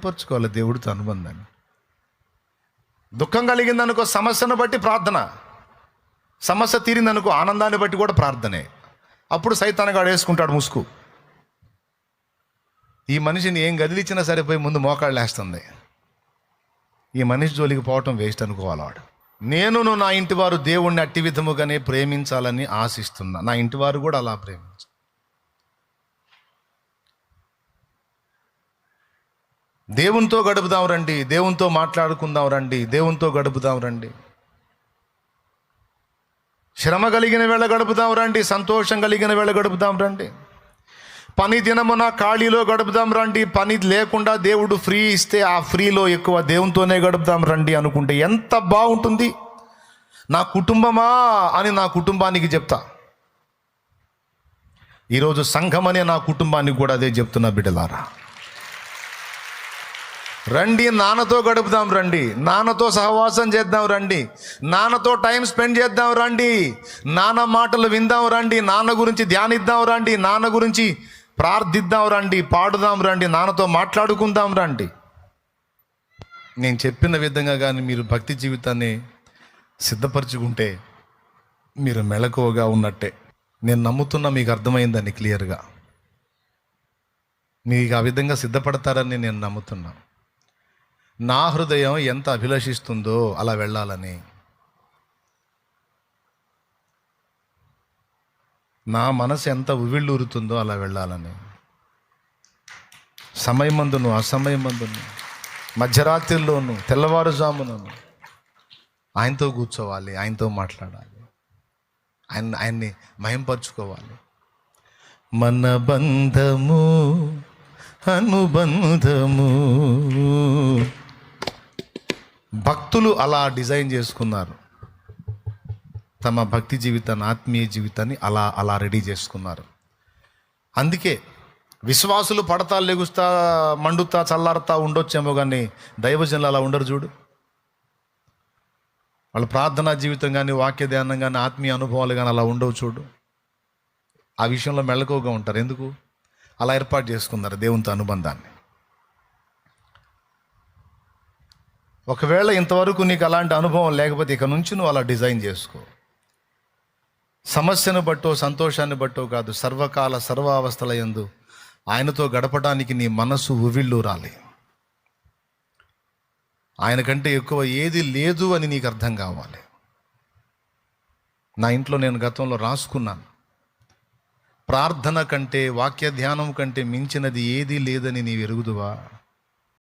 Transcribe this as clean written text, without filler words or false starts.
బలపరుచుకోవాలి దేవుడితో అనుబంధాన్ని. దుఃఖం కలిగిందనుకో సమస్యను బట్టి ప్రార్థన, సమస్య తీరిందనుకో ఆనందాన్ని బట్టి కూడా ప్రార్థనే. అప్పుడు సైతానుగాడు వేసుకుంటాడు ముసుగు. ఈ మనిషిని ఏం గదిలిచ్చినా సరిపోయి ముందు మోకాళ్ళు వేస్తుంది. ఈ మనిషి జోలికి పోవటం వేస్ట్ అనుకోవాలి వాడు. నేను నా ఇంటి వారు దేవుణ్ణి అట్టి విధముగానే ప్రేమించాలని ఆశిస్తున్నా. నా ఇంటి వారు కూడా అలా ప్రేమించాలి. దేవునితో గడుపుదాం రండి, దేవునితో మాట్లాడుకుందాం రండి, దేవునితో గడుపుదాం రండి. శ్రమ కలిగిన వేళ గడుపుదాం రండి, సంతోషం కలిగిన వేళ గడుపుదాం రండి. పని దినమున ఖాళీలో గడుపుదాం రండి. పని లేకుండా దేవుడు ఫ్రీ ఇస్తే ఆ ఫ్రీలో ఎక్కువ దేవునితోనే గడుపుదాం రండి అనుకుంటే ఎంత బాగుంటుంది. నా కుటుంబమా అని నా కుటుంబానికి చెప్తా. ఈరోజు సంఘం అనే నా కుటుంబానికి కూడా అదే చెప్తున్నా. బిడ్డలారా రండి, నాన్నతో గడుపుదాం రండి, నాన్నతో సహవాసం చేద్దాం రండి, నాన్నతో టైం స్పెండ్ చేద్దాం రండి, నాన్న మాటలు విందాం రండి, నాన్న గురించి ధ్యానిద్దాం రండి, నాన్న గురించి ప్రార్థిద్దాం రండి, పాడుదాం రండి, నాన్నతో మాట్లాడుకుందాం రండి. నేను చెప్పిన విధంగా కానీ మీరు భక్తి జీవితాన్ని సిద్ధపరచుకుంటే మీరు మెలకువగా ఉన్నట్టే. నేను నమ్ముతున్నా మీకు అర్థమైందని క్లియర్గా. మీకు ఆ విధంగా సిద్ధపడతారని నేను నమ్ముతున్నా. నా హృదయం ఎంత అభిలషిస్తుందో అలా వెళ్ళాలని, నా మనసు ఎంత ఉవ్విళ్ళూరుతుందో అలా వెళ్ళాలని, సమయమందును అసమయమందును, మధ్యరాత్రిలోను తెల్లవారుజామునను ఆయనతో కూర్చోవాలి, ఆయనతో మాట్లాడాలి, ఆయన్ని మహింపరచుకోవాలి. మన బంధము అనుబంధము భక్తులు అలా డిజైన్ చేసుకున్నారు. తమ భక్తి జీవితాన్ని, ఆత్మీయ జీవితాన్ని అలా అలా రెడీ చేసుకున్నారు. అందుకే విశ్వాసులు పడతా లెగుస్తా మండుతా చల్లారుతా ఉండొచ్చేమో, కానీ దైవజనులు అలా ఉండరు. చూడు, వాళ్ళ ప్రార్థనా జీవితం కానీ, వాక్య ధ్యానం కానీ, ఆత్మీయ అనుభవాలు కానీ అలా ఉండవు. చూడు, ఆ విషయంలో మెళకువగా ఉంటారు. ఎందుకు? అలా ఏర్పాటు చేసుకున్నారు దేవునితో అనుబంధాన్ని. ఒకవేళ ఇంతవరకు నీకు అలాంటి అనుభవం లేకపోతే ఇక నుంచి నువ్వు అలా డిజైన్ చేసుకో. సమస్యను బట్టో సంతోషాన్ని బట్టో కాదు, సర్వకాల సర్వావస్థల యందు ఆయనతో గడపడానికి నీ మనసు ఉవ్విళ్ళూరాలి. ఆయన కంటే ఎక్కువ ఏది లేదు అని నీకు అర్థం కావాలి. నా ఇంట్లో నేను గతంలో రాసుకున్నాను, ప్రార్థన కంటే, వాక్య ధ్యానం కంటే మించినది ఏదీ లేదని నీవు ఎరుగుదువా?